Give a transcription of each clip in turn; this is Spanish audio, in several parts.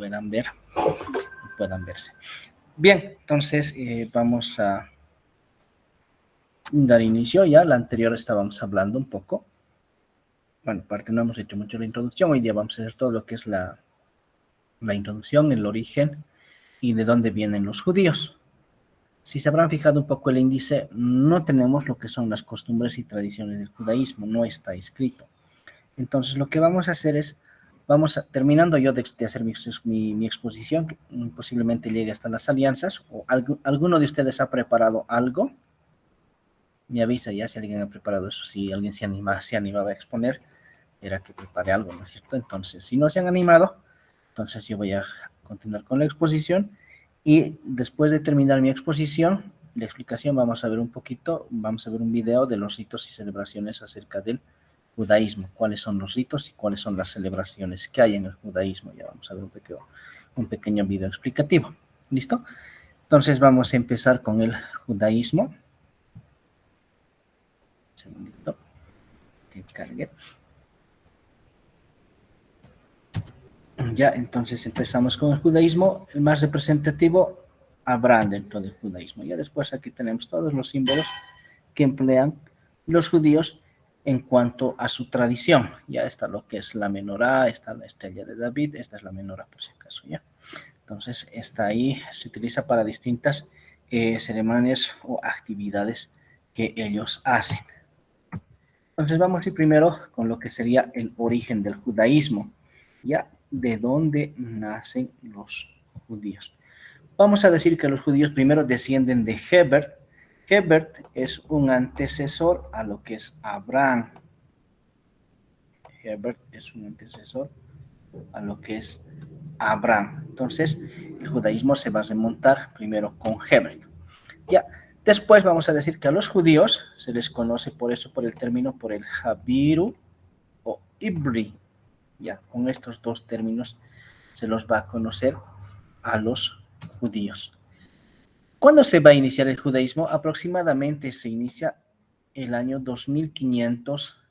puedan ver, puedan verse. Bien, entonces vamos a dar inicio ya. La anterior estábamos hablando un poco. Bueno, aparte no hemos hecho mucho la introducción. Hoy día vamos a hacer todo lo que es la introducción, el origen y de dónde vienen los judíos. Si se habrán fijado un poco el índice, no tenemos lo que son las costumbres y tradiciones del judaísmo, no está escrito. Entonces lo que vamos a hacer es, terminando yo de hacer mi exposición, que posiblemente llegue hasta las alianzas, o alguno de ustedes ha preparado algo, me avisa ya si alguien ha preparado eso, si alguien se animaba a exponer, era que prepare algo, ¿no es cierto? Entonces, si no se han animado, entonces yo voy a continuar con la exposición y después de terminar mi exposición, la explicación, vamos a ver un video de los ritos y celebraciones acerca del judaísmo, cuáles son los ritos y cuáles son las celebraciones que hay en el judaísmo. Ya vamos a ver un pequeño video explicativo. ¿Listo? Entonces vamos a empezar con el judaísmo. Un segundito que cargue. Ya, entonces empezamos con el judaísmo, el más representativo, Abraham dentro del judaísmo. Ya después aquí tenemos todos los símbolos que emplean los judíos en cuanto a su tradición. Ya está lo que es la menorá, está la estrella de David, esta es la menorá por si acaso, ¿ya? Entonces, está ahí, se utiliza para distintas ceremonias o actividades que ellos hacen. Entonces, vamos a ir primero con lo que sería el origen del judaísmo, ¿ya? ¿De dónde nacen los judíos? Vamos a decir que los judíos primero descienden de Hebert. Hebert es un antecesor a lo que es Abraham. Hebert es un antecesor a lo que es Abraham. Entonces, el judaísmo se va a remontar primero con Hebert. Ya, después vamos a decir que a los judíos se les conoce por el término, por el Jabiru o Ibri. Ya, con estos dos términos se los va a conocer a los judíos. ¿Cuándo se va a iniciar el judaísmo? Aproximadamente se inicia el año 2500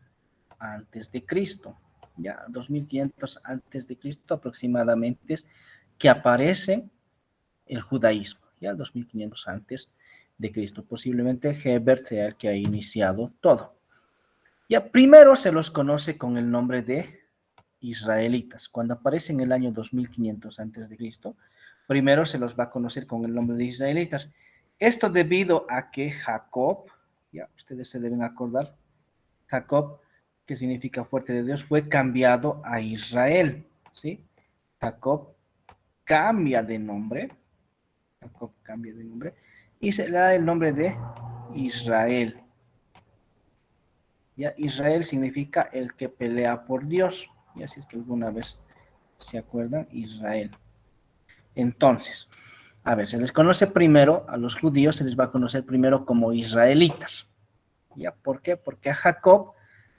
antes de Cristo. Ya, 2500 antes de Cristo aproximadamente es que aparece el judaísmo, ya 2500 antes de Cristo. Posiblemente Hebert sea el que ha iniciado todo. Ya, primero se los conoce con el nombre de israelitas. Cuando aparece en el año 2500 antes de Cristo, primero se los va a conocer con el nombre de israelitas. Esto debido a que Jacob, ya ustedes se deben acordar, Jacob, que significa fuerte de Dios, fue cambiado a Israel, ¿sí? Jacob cambia de nombre, Jacob cambia de nombre, y se le da el nombre de Israel. Ya, Israel significa el que pelea por Dios, y así es que alguna vez se acuerdan, Israel. Entonces, a ver, se les conoce primero, a los judíos se les va a conocer primero como israelitas. ¿Ya? ¿Por qué? Porque a Jacob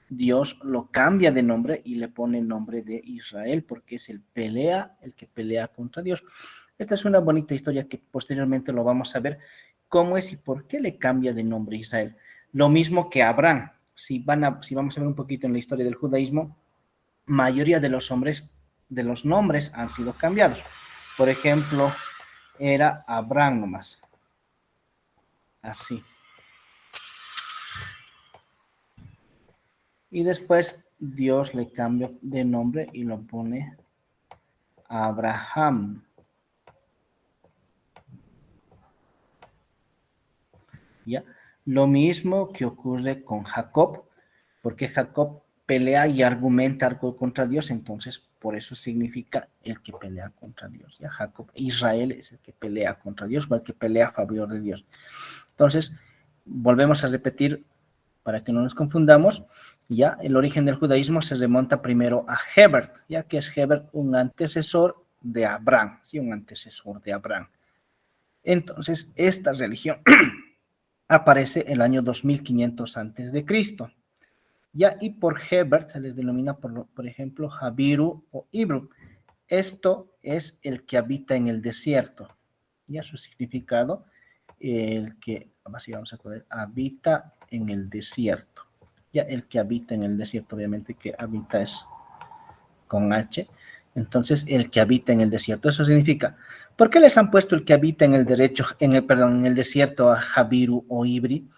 Dios lo cambia de nombre y le pone el nombre de Israel, porque es el que pelea contra Dios. Esta es una bonita historia que posteriormente lo vamos a ver, cómo es y por qué le cambia de nombre Israel. Lo mismo que Abraham. Si vamos a ver un poquito en la historia del judaísmo, mayoría de los nombres han sido cambiados. Por ejemplo, era Abraham nomás. Así. Y después Dios le cambia de nombre y lo pone Abraham. ¿Ya? Lo mismo que ocurre con Jacob, porque Jacob pelea y argumenta algo contra Dios, entonces por eso significa el que pelea contra Dios. ¿Ya? Jacob, Israel es el que pelea contra Dios o el que pelea a favor de Dios. Entonces, volvemos a repetir para que no nos confundamos. Ya, el origen del judaísmo se remonta primero a Hebert, ya que es Hebert un antecesor de Abraham, sí, un antecesor de Abraham. Entonces, esta religión aparece el año 2500 antes de Cristo. Ya, y por Hebert se les denomina, por ejemplo, Jabiru o Ibru. Esto es el que habita en el desierto. Ya su significado, el que, así vamos a poner, habita en el desierto. Ya el que habita en el desierto, obviamente que habita es con H. Entonces, el que habita en el desierto. Eso significa, ¿por qué les han puesto el que habita en el derecho, en el desierto a Jabiru o Ibri?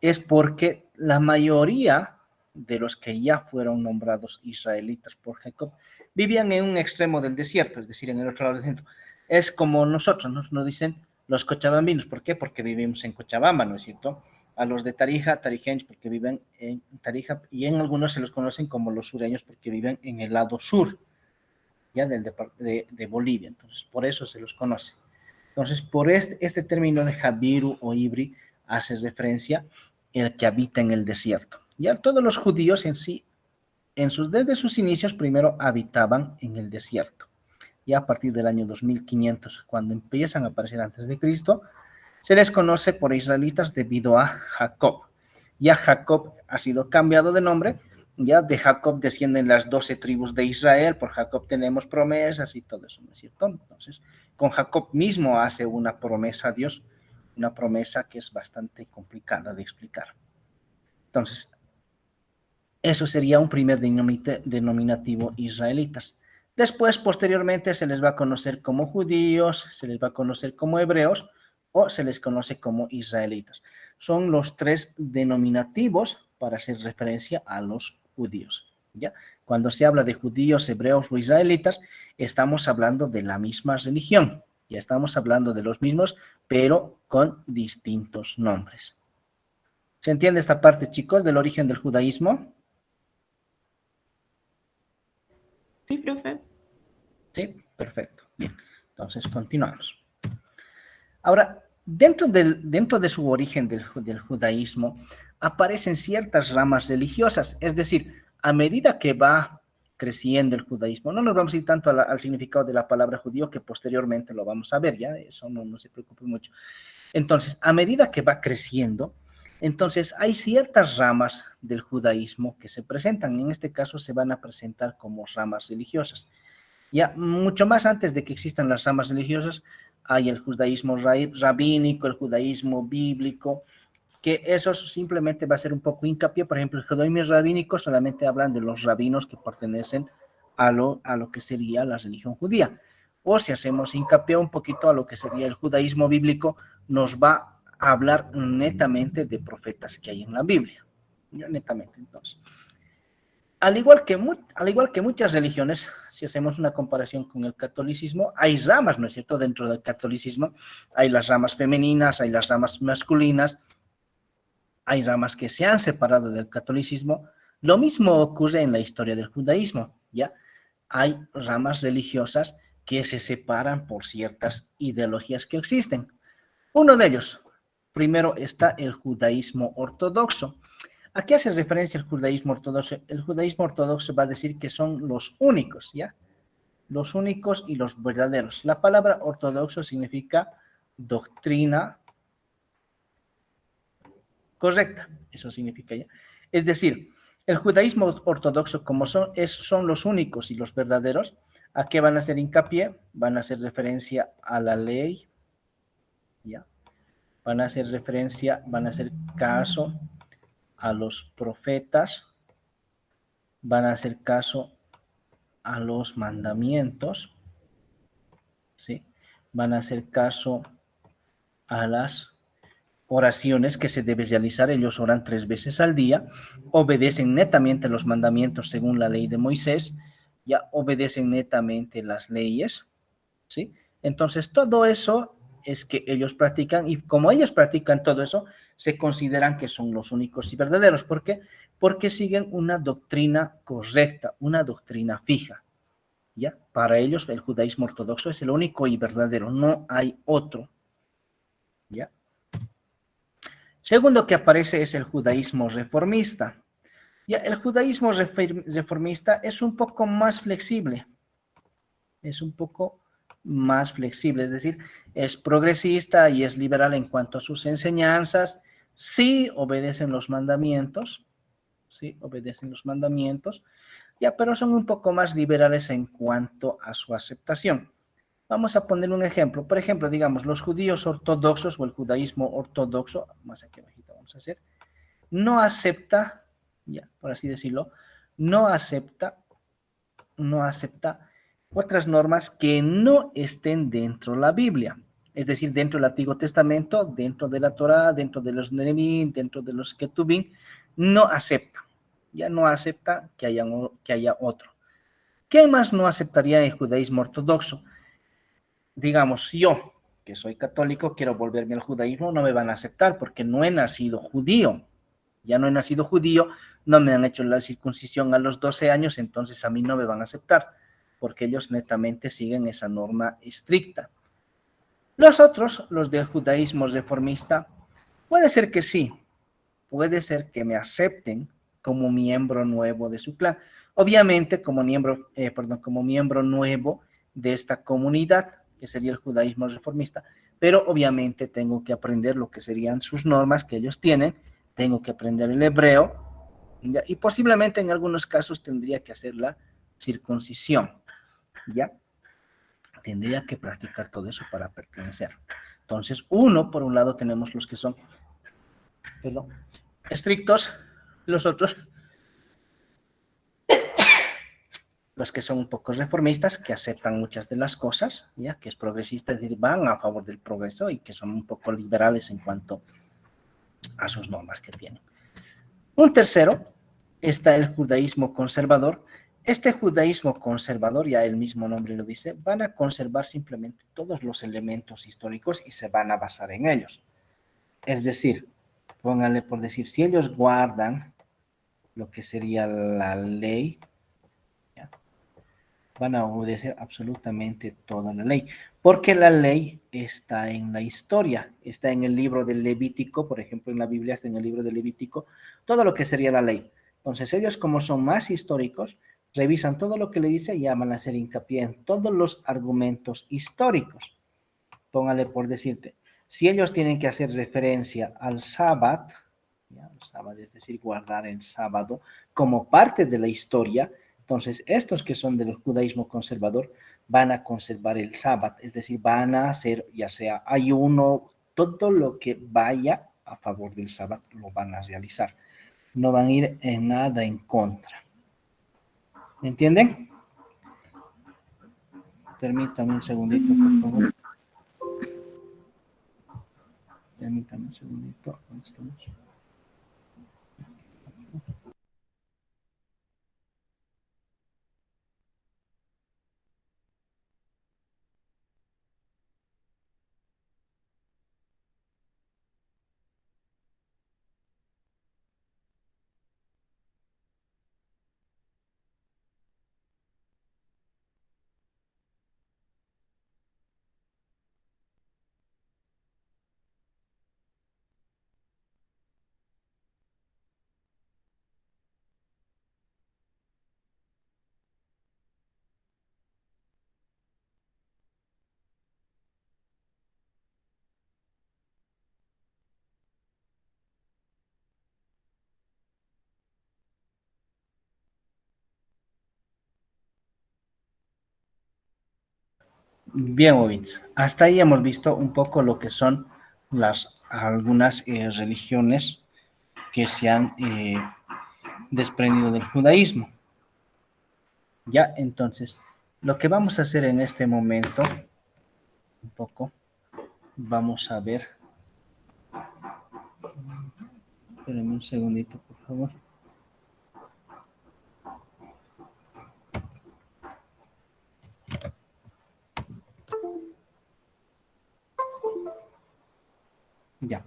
Es porque la mayoría de los que ya fueron nombrados israelitas por Jacob vivían en un extremo del desierto, es decir, en el otro lado del desierto. Es como nosotros, nos dicen los cochabambinos. ¿Por qué? Porque vivimos en Cochabamba, ¿no es cierto? A los de Tarija, tarijeños, porque viven en Tarija, y en algunos se los conocen como los sureños porque viven en el lado sur, ya de Bolivia. Entonces, por eso se los conoce. Entonces, por este término de Jabiru o Ibri hace referencia el que habita en el desierto. Ya todos los judíos en sí, desde sus inicios, primero habitaban en el desierto. Ya a partir del año 2500, cuando empiezan a aparecer antes de Cristo, se les conoce por israelitas debido a Jacob. Ya Jacob ha sido cambiado de nombre, ya de Jacob descienden las 12 tribus de Israel, por Jacob tenemos promesas y todo eso, ¿no es cierto? Entonces, con Jacob mismo hace una promesa a Dios, una promesa que es bastante complicada de explicar. Entonces, eso sería un primer denominativo israelitas. Después, posteriormente, se les va a conocer como judíos, se les va a conocer como hebreos o se les conoce como israelitas. Son los tres denominativos para hacer referencia a los judíos. ¿Ya? Cuando se habla de judíos, hebreos o israelitas, estamos hablando de la misma religión. Ya estamos hablando de los mismos, pero con distintos nombres. ¿Se entiende esta parte, chicos, del origen del judaísmo? Sí, profe. Sí, perfecto. Bien, entonces continuamos. Ahora, dentro de su origen del judaísmo, aparecen ciertas ramas religiosas, es decir, a medida que va creciendo el judaísmo, no nos vamos a ir tanto al significado de la palabra judío, que posteriormente lo vamos a ver, ya, eso no se preocupe mucho. Entonces, a medida que va creciendo, entonces hay ciertas ramas del judaísmo que se presentan, en este caso se van a presentar como ramas religiosas. Ya mucho más antes de que existan las ramas religiosas, hay el judaísmo rabínico, el judaísmo bíblico, que eso simplemente va a ser un poco hincapié. Por ejemplo, el judaísmo rabínico solamente hablan de los rabinos que pertenecen a lo que sería la religión judía. O si hacemos hincapié un poquito a lo que sería el judaísmo bíblico, nos va a hablar netamente de profetas que hay en la Biblia. Ya, netamente, entonces. Al igual que muchas religiones, si hacemos una comparación con el catolicismo, hay ramas, ¿no es cierto? Dentro del catolicismo hay las ramas femeninas, hay las ramas masculinas, hay ramas que se han separado del catolicismo. Lo mismo ocurre en la historia del judaísmo, ¿ya? Hay ramas religiosas que se separan por ciertas ideologías que existen. Uno de ellos, primero está el judaísmo ortodoxo. ¿A qué hace referencia el judaísmo ortodoxo? El judaísmo ortodoxo va a decir que son los únicos, ¿ya? Los únicos y los verdaderos. La palabra ortodoxo significa doctrina correcta, eso significa ya. Es decir, el judaísmo ortodoxo, como son los únicos y los verdaderos, ¿a qué van a hacer hincapié? Van a hacer referencia a la ley, ¿ya? Van a hacer caso a los profetas, van a hacer caso a los mandamientos, ¿sí? Van a hacer caso a las oraciones que se debe realizar. Ellos oran 3 veces al día, obedecen netamente los mandamientos según la ley de Moisés, ya obedecen netamente las leyes, ¿sí? Entonces, todo eso es que ellos practican, y como ellos practican todo eso, se consideran que son los únicos y verdaderos. ¿Por qué? Porque siguen una doctrina correcta, una doctrina fija. ¿Ya? Para ellos el judaísmo ortodoxo es el único y verdadero, no hay otro. ¿Ya? Segundo que aparece es el judaísmo reformista. Ya, el judaísmo reformista es un poco más flexible, es un poco más flexible, es decir, es progresista y es liberal en cuanto a sus enseñanzas, sí obedecen los mandamientos, ya, pero son un poco más liberales en cuanto a su aceptación. Vamos a poner un ejemplo. Por ejemplo, digamos, los judíos ortodoxos o el judaísmo ortodoxo, más aquí abajito vamos a hacer, no acepta, ya, por así decirlo, no acepta otras normas que no estén dentro de la Biblia. Es decir, dentro del Antiguo Testamento, dentro de la Torá, dentro de los Nevi'im, dentro de los Ketubim, no acepta. Ya no acepta que haya otro. ¿Qué más no aceptaría el judaísmo ortodoxo? Digamos, yo, que soy católico, quiero volverme al judaísmo, no me van a aceptar porque no he nacido judío. Ya no he nacido judío, no me han hecho la circuncisión a los 12 años, entonces a mí no me van a aceptar, porque ellos netamente siguen esa norma estricta. Los otros, los del judaísmo reformista, puede ser que sí, puede ser que me acepten como miembro nuevo de su clan. Obviamente, como miembro nuevo de esta comunidad, que sería el judaísmo reformista, pero obviamente tengo que aprender lo que serían sus normas que ellos tienen, tengo que aprender el hebreo, ¿ya? Y posiblemente en algunos casos tendría que hacer la circuncisión, ¿ya? Tendría que practicar todo eso para pertenecer. Entonces, por un lado tenemos los que son, perdón, estrictos, los otros, los que son un poco reformistas, que aceptan muchas de las cosas, ¿ya? Que es progresista, es decir, van a favor del progreso y que son un poco liberales en cuanto a sus normas que tienen. Un tercero está el judaísmo conservador. Este judaísmo conservador, ya el mismo nombre lo dice, van a conservar simplemente todos los elementos históricos y se van a basar en ellos. Es decir, pónganle por decir, si ellos guardan lo que sería la ley, ¿ya? Van a obedecer absolutamente toda la ley, porque la ley está en la historia, está en el libro del Levítico, por ejemplo, en la Biblia está en el libro del Levítico, todo lo que sería la ley. Entonces ellos, como son más históricos, revisan todo lo que le dice y van a hacer hincapié en todos los argumentos históricos. Póngale por decirte, si ellos tienen que hacer referencia al sábado, el sábado, es decir, guardar el sábado como parte de la historia, entonces estos que son del judaísmo conservador van a conservar el sábado, es decir, van a hacer ya sea ayuno, todo lo que vaya a favor del sábado lo van a realizar. No van a ir en nada en contra. ¿Me entienden? Permítame un segundito, por favor. Permítame un segundito. ¿Dónde estamos? Bien, Ovitz. Hasta ahí hemos visto un poco lo que son algunas religiones que se han desprendido del judaísmo. Ya, entonces, lo que vamos a hacer en este momento, un poco, vamos a ver. Espérenme un segundito, por favor. Ya.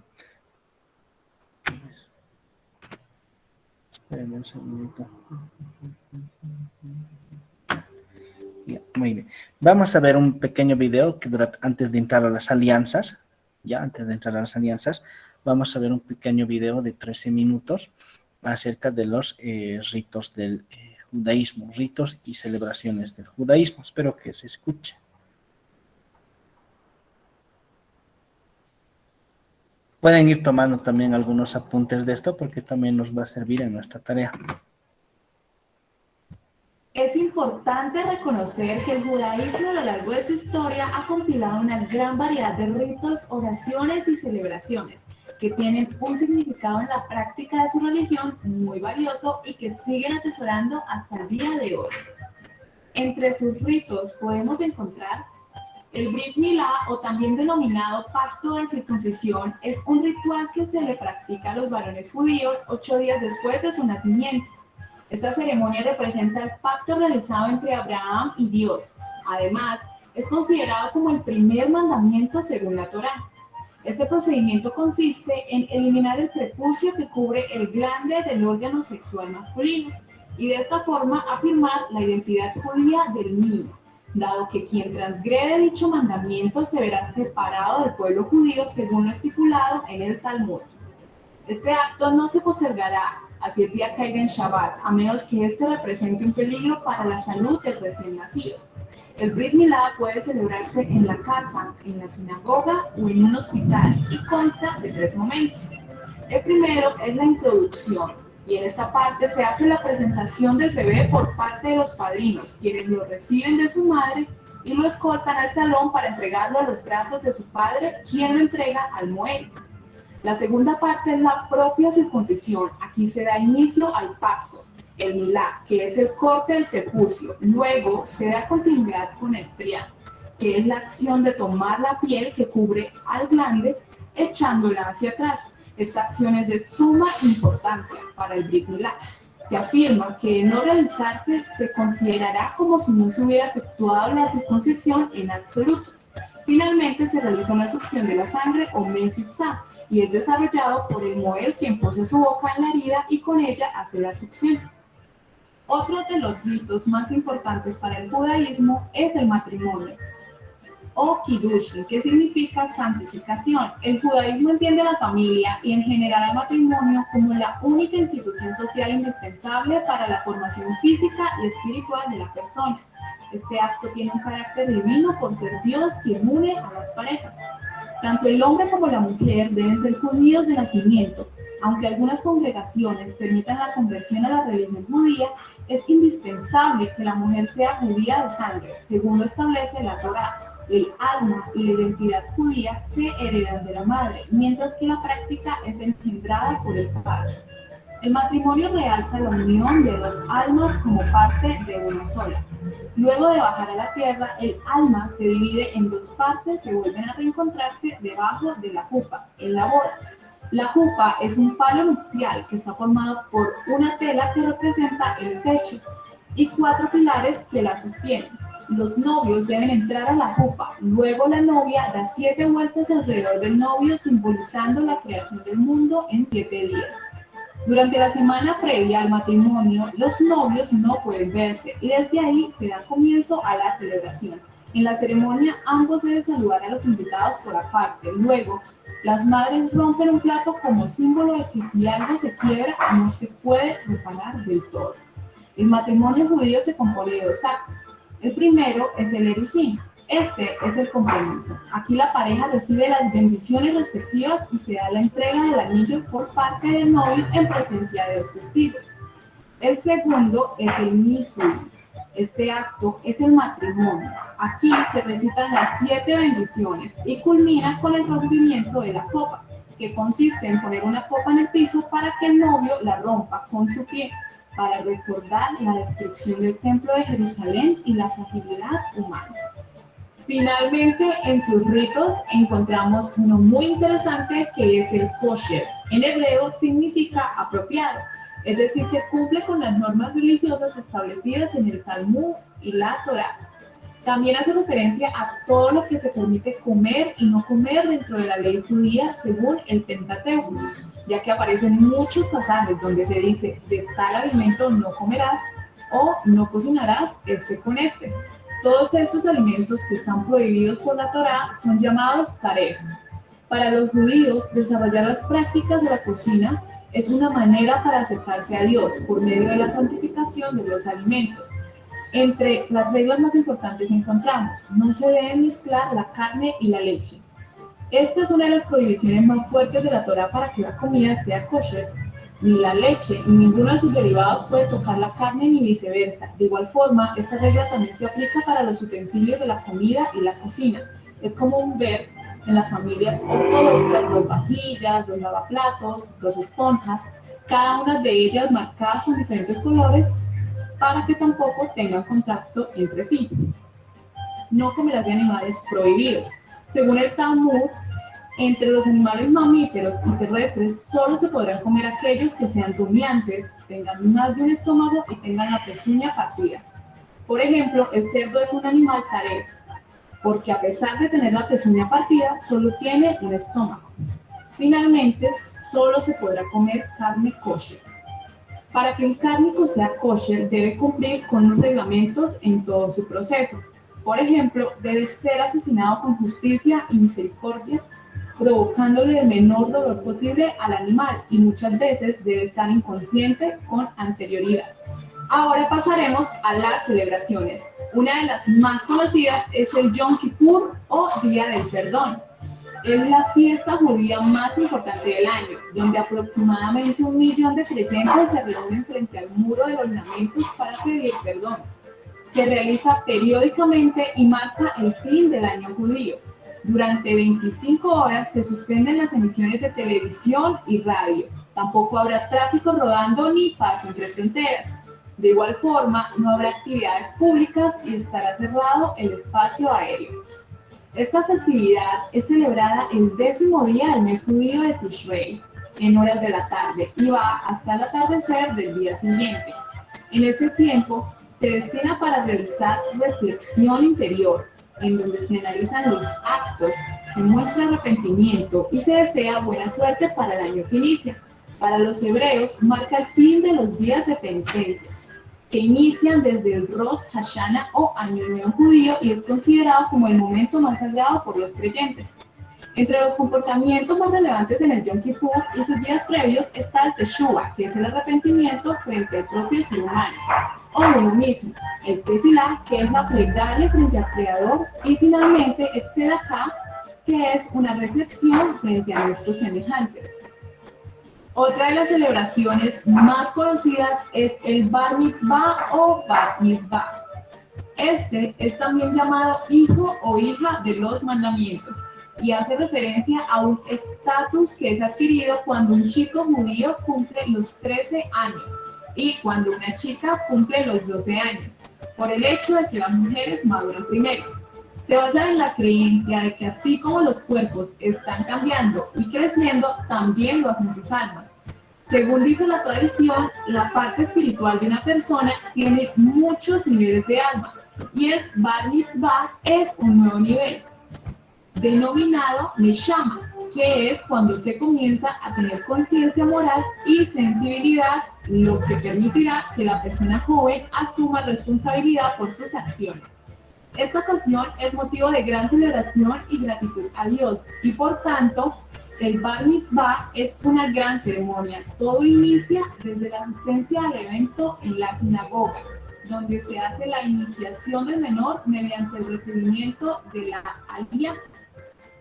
Espérenme un segundito. Ya, muy bien. Vamos a ver un pequeño video que antes de entrar a las alianzas, vamos a ver un pequeño video de 13 minutos acerca de los ritos del judaísmo, ritos y celebraciones del judaísmo. Espero que se escuche. Pueden ir tomando también algunos apuntes de esto porque también nos va a servir en nuestra tarea. Es importante reconocer que el judaísmo a lo largo de su historia ha compilado una gran variedad de ritos, oraciones y celebraciones que tienen un significado en la práctica de su religión muy valioso y que siguen atesorando hasta el día de hoy. Entre sus ritos podemos encontrar el Brit Milá, o también denominado pacto de circuncisión, es un ritual que se le practica a los varones judíos 8 días después de su nacimiento. Esta ceremonia representa el pacto realizado entre Abraham y Dios. Además, es considerado como el primer mandamiento según la Torá. Este procedimiento consiste en eliminar el prepucio que cubre el glande del órgano sexual masculino y de esta forma afirmar la identidad judía del niño, dado que quien transgrede dicho mandamiento se verá separado del pueblo judío según lo estipulado en el Talmud. Este acto no se postergará así el día caiga en Shabbat, a menos que este represente un peligro para la salud del recién nacido. El Brit Milá puede celebrarse en la casa, en la sinagoga o en un hospital y consta de 3 momentos. El primero es la introducción, y en esta parte se hace la presentación del bebé por parte de los padrinos, quienes lo reciben de su madre y lo escoltan al salón para entregarlo a los brazos de su padre, quien lo entrega al moel. La segunda parte es la propia circuncisión. Aquí se da inicio al pacto, el milá, que es el corte del prepucio. Luego se da continuidad con el priá, que es la acción de tomar la piel que cubre al glande, echándola hacia atrás. Esta acción es de suma importancia para el Brit Milá. Se afirma que de no realizarse se considerará como si no se hubiera efectuado la circuncisión en absoluto. Finalmente se realiza una succión de la sangre o mesitzá, y es desarrollado por el moel, quien pose su boca en la herida y con ella hace la succión. Otro de los ritos más importantes para el judaísmo es el matrimonio, o kiddushin, que significa santificación. El judaísmo entiende a la familia y en general al matrimonio como la única institución social indispensable para la formación física y espiritual de la persona. Este acto tiene un carácter divino por ser Dios quien une a las parejas. Tanto el hombre como la mujer deben ser judíos de nacimiento. Aunque algunas congregaciones permitan la conversión a la religión judía, es indispensable que la mujer sea judía de sangre, según lo establece la Torá. El alma y la identidad judía se heredan de la madre, mientras que la práctica es engendrada por el padre. El matrimonio realza la unión de 2 almas como parte de una sola. Luego de bajar a la tierra, el alma se divide en 2 partes que vuelven a reencontrarse debajo de la jupa, en la boda. La jupa es un palo nupcial que está formado por una tela que representa el techo y 4 pilares que la sostienen. Los novios deben entrar a la jupa, luego la novia da 7 vueltas alrededor del novio, simbolizando la creación del mundo en 7 días. Durante la semana previa al matrimonio, los novios no pueden verse y desde ahí se da comienzo a la celebración. En la ceremonia ambos deben saludar a los invitados por aparte. Luego, las madres rompen un plato como símbolo de que si algo se quiebra no se puede reparar del todo. El matrimonio judío se compone de 2 actos. El primero es el erusín. Este es el compromiso. Aquí la pareja recibe las bendiciones respectivas y se da la entrega del anillo por parte del novio en presencia de 2 testigos. El segundo es el nisuin. Este acto es el matrimonio. Aquí se recitan las 7 bendiciones y culmina con el rompimiento de la copa, que consiste en poner una copa en el piso para que el novio la rompa con su pie, para recordar la destrucción del templo de Jerusalén y la fragilidad humana. Finalmente, en sus ritos encontramos uno muy interesante que es el kosher. En hebreo significa apropiado, es decir, que cumple con las normas religiosas establecidas en el Talmud y la Torá. También hace referencia a todo lo que se permite comer y no comer dentro de la ley judía según el Pentateuco, ya que aparecen muchos pasajes donde se dice de tal alimento no comerás o no cocinarás con este. Todos estos alimentos que están prohibidos por la Torá son llamados taref. Para los judíos, desarrollar las prácticas de la cocina es una manera para acercarse a Dios por medio de la santificación de los alimentos. Entre las reglas más importantes encontramos: no se debe mezclar la carne y la leche. Esta es una de las prohibiciones más fuertes de la Torá para que la comida sea kosher. Ni la leche ni ninguno de sus derivados puede tocar la carne ni viceversa. De igual forma, esta regla también se aplica para los utensilios de la comida y la cocina. Es común ver en las familias ortodoxas los vajillas, los lavaplatos, los esponjas, cada una de ellas marcadas con diferentes colores para que tampoco tengan contacto entre sí. No comerás de animales prohibidos. Según el Talmud, entre los animales mamíferos y terrestres solo se podrán comer aquellos que sean rumiantes, tengan más de un estómago y tengan la pezuña partida. Por ejemplo, el cerdo es un animal taref, porque a pesar de tener la pezuña partida, solo tiene un estómago. Finalmente, solo se podrá comer carne kosher. Para que un cárnico sea kosher, debe cumplir con los reglamentos en todo su proceso. Por ejemplo, debe ser asesinado con justicia y misericordia, provocándole el menor dolor posible al animal, y muchas veces debe estar inconsciente con anterioridad. Ahora pasaremos a las celebraciones. Una de las más conocidas es el Yom Kippur o Día del Perdón. Es la fiesta judía más importante del año, donde aproximadamente 1 millón de creyentes se reúnen frente al muro de los lamentos para pedir perdón. Se realiza periódicamente y marca el fin del año judío. Durante 25 horas se suspenden las emisiones de televisión y radio. Tampoco habrá tráfico rodando ni paso entre fronteras. De igual forma, no habrá actividades públicas y estará cerrado el espacio aéreo. Esta festividad es celebrada el 10º día del mes judío de Tishrei, en horas de la tarde, y va hasta el atardecer del día siguiente. En este tiempo se destina para realizar reflexión interior, en donde se analizan los actos, se muestra arrepentimiento y se desea buena suerte para el año que inicia. Para los hebreos marca el fin de los días de penitencia, que inician desde el Rosh Hashanah o Año Nuevo Judío y es considerado como el momento más sagrado por los creyentes. Entre los comportamientos más relevantes en el Yom Kippur y sus días previos está el Teshuvah, que es el arrepentimiento frente al propio ser humano, o uno mismo, el Tefilá, que es la plegaria frente al Creador, y finalmente el Tzedakah, que es una reflexión frente a nuestros semejantes. Otra de las celebraciones más conocidas es el Bar Mitzvah o Bat Mitzvah. Este es también llamado hijo o hija de los mandamientos y hace referencia a un estatus que es adquirido cuando un chico judío cumple los 13 años y cuando una chica cumple los 12 años, por el hecho de que las mujeres maduran primero. Se basa en la creencia de que así como los cuerpos están cambiando y creciendo, también lo hacen sus almas. Según dice la tradición, la parte espiritual de una persona tiene muchos niveles de alma y el Bar Mitzvah es un nuevo nivel, denominado Neshama, que es cuando se comienza a tener conciencia moral y sensibilidad, lo que permitirá que la persona joven asuma responsabilidad por sus acciones. Esta ocasión es motivo de gran celebración y gratitud a Dios, y por tanto, el Bar Mitzvah es una gran ceremonia. Todo inicia desde la asistencia al evento en la sinagoga, donde se hace la iniciación del menor mediante el recibimiento de la Aliyah,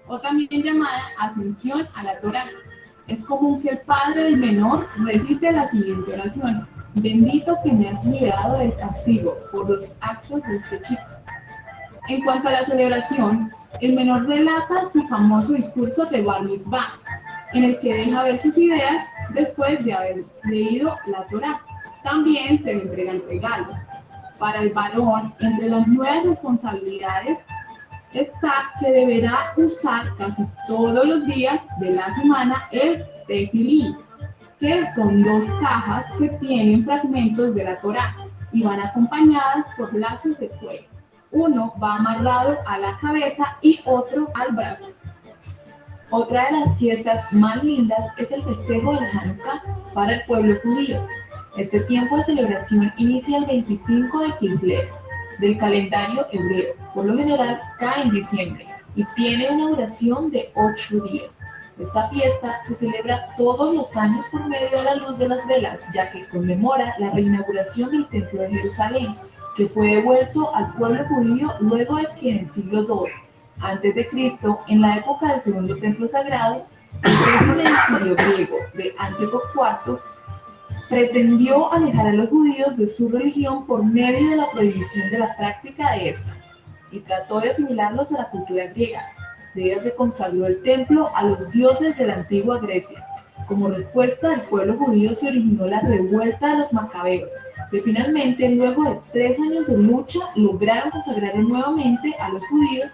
o también llamada ascensión a la Torá. Es común que el padre del menor recite la siguiente oración: bendito que me has librado del castigo por los actos de este chico. En cuanto a la celebración, el menor relata su famoso discurso de Bar Mitzvah, en el que deja ver sus ideas después de haber leído la Torá. También se le entregan regalos. Para el varón, entre las nuevas responsabilidades está que deberá usar casi todos los días de la semana el tefilín, que son 2 cajas que tienen fragmentos de la Torá y van acompañadas por lazos de cuero. Uno va amarrado a la cabeza y otro al brazo. Otra de las fiestas más lindas es el festejo del Hanukkah para el pueblo judío. Este tiempo de celebración inicia el 25 de Kislev del calendario hebreo. Por lo general cae en diciembre y tiene una duración de 8 días. Esta fiesta se celebra todos los años por medio de la luz de las velas, ya que conmemora la reinauguración del Templo de Jerusalén, que fue devuelto al pueblo judío luego de que en el siglo II a.C., en la época del Segundo Templo Sagrado, el genocidio griego de Antíoco IV pretendió alejar a los judíos de su religión por medio de la prohibición de la práctica de esta, y trató de asimilarlos a la cultura griega. De ellos consagró el templo a los dioses de la antigua Grecia. Como respuesta del pueblo judío se originó la revuelta de los macabeos, que finalmente, luego de 3 años de lucha, lograron consagrarlo nuevamente a los judíos